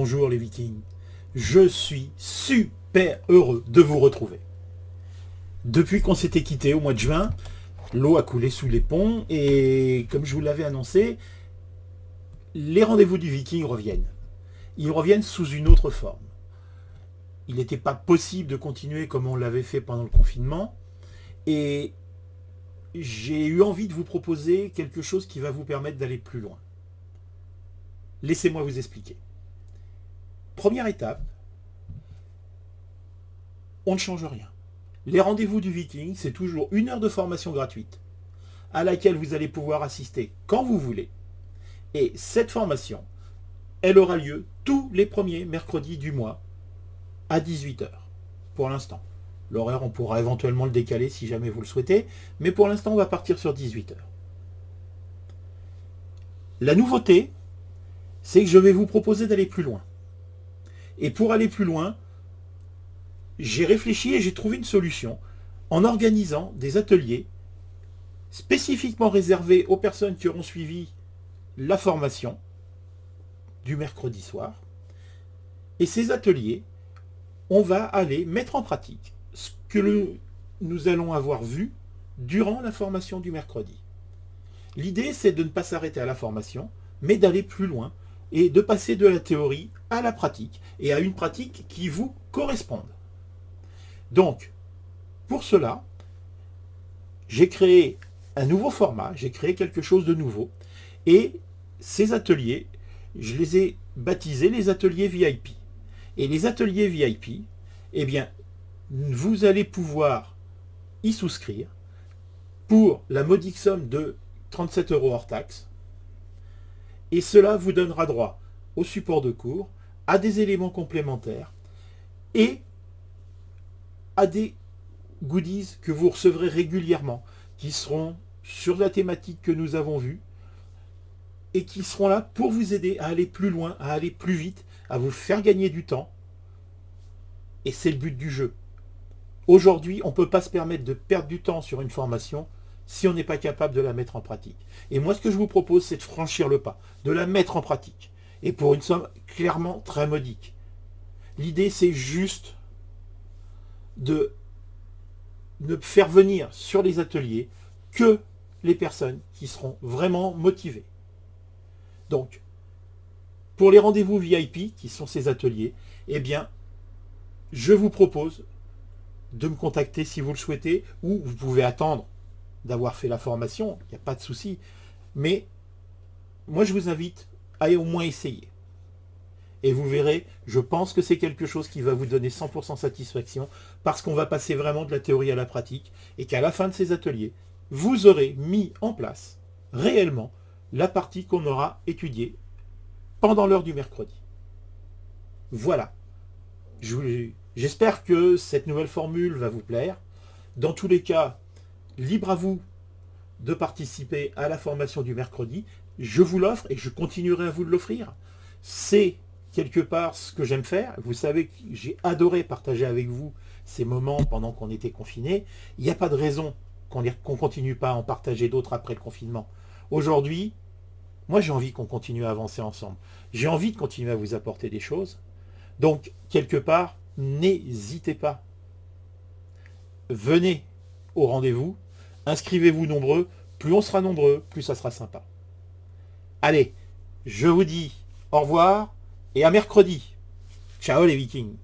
Bonjour les Vikings, je suis super heureux de vous retrouver. Depuis qu'on s'était quitté au mois de juin, l'eau a coulé sous les ponts et comme je vous l'avais annoncé, les rendez-vous du Viking reviennent. Ils reviennent sous une autre forme. Il n'était pas possible de continuer comme on l'avait fait pendant le confinement et j'ai eu envie de vous proposer quelque chose qui va vous permettre d'aller plus loin. Laissez-moi vous expliquer. Première étape, on ne change rien. Les rendez-vous du Viking, c'est toujours 1 heure de formation gratuite à laquelle vous allez pouvoir assister quand vous voulez. Et cette formation, elle aura lieu tous les premiers mercredis du mois à 18h. Pour l'instant. L'horaire, on pourra éventuellement le décaler si jamais vous le souhaitez, mais pour l'instant, on va partir sur 18h. La nouveauté, c'est que je vais vous proposer d'aller plus loin. Et pour aller plus loin, j'ai réfléchi et j'ai trouvé une solution en organisant des ateliers spécifiquement réservés aux personnes qui auront suivi la formation du mercredi soir. Et ces ateliers, on va aller mettre en pratique ce que nous allons avoir vu durant la formation du mercredi. L'idée, c'est de ne pas s'arrêter à la formation, mais d'aller plus loin et de passer de la théorie à la pratique et à une pratique qui vous corresponde. Donc, pour cela, j'ai créé un nouveau format, j'ai créé quelque chose de nouveau et ces ateliers, je les ai baptisés les ateliers VIP. Et les ateliers VIP, eh bien, vous allez pouvoir y souscrire pour la modique somme de 37 € hors taxe. Et cela vous donnera droit au support de cours, à des éléments complémentaires et à des goodies que vous recevrez régulièrement, qui seront sur la thématique que nous avons vue et qui seront là pour vous aider à aller plus loin, à aller plus vite, à vous faire gagner du temps. Et c'est le but du jeu. Aujourd'hui, on ne peut pas se permettre de perdre du temps sur une formation si on n'est pas capable de la mettre en pratique. Et moi, ce que je vous propose, c'est de franchir le pas, de la mettre en pratique. Et pour une somme clairement très modique. L'idée, c'est juste de ne faire venir sur les ateliers que les personnes qui seront vraiment motivées. Donc, pour les rendez-vous VIP, qui sont ces ateliers, eh bien, je vous propose de me contacter si vous le souhaitez, ou vous pouvez attendre d'avoir fait la formation, il n'y a pas de souci. Mais moi, je vous invite à au moins essayer. Et vous verrez, je pense que c'est quelque chose qui va vous donner 100% satisfaction, parce qu'on va passer vraiment de la théorie à la pratique, et qu'à la fin de ces ateliers, vous aurez mis en place réellement la partie qu'on aura étudiée pendant l'heure du mercredi. Voilà. J'espère que cette nouvelle formule va vous plaire. Dans tous les cas, libre à vous de participer à la formation du mercredi. Je vous l'offre et je continuerai à vous l'offrir. C'est quelque part ce que j'aime faire. Vous savez que j'ai adoré partager avec vous ces moments pendant qu'on était confinés. Il n'y a pas de raison qu'on ne continue pas à en partager d'autres après le confinement. Aujourd'hui, moi j'ai envie qu'on continue à avancer ensemble. J'ai envie de continuer à vous apporter des choses. Donc, quelque part, n'hésitez pas. Venez au rendez-vous, inscrivez-vous nombreux. Plus on sera nombreux, plus ça sera sympa. Allez, je vous dis au revoir et à mercredi. Ciao les Vikings.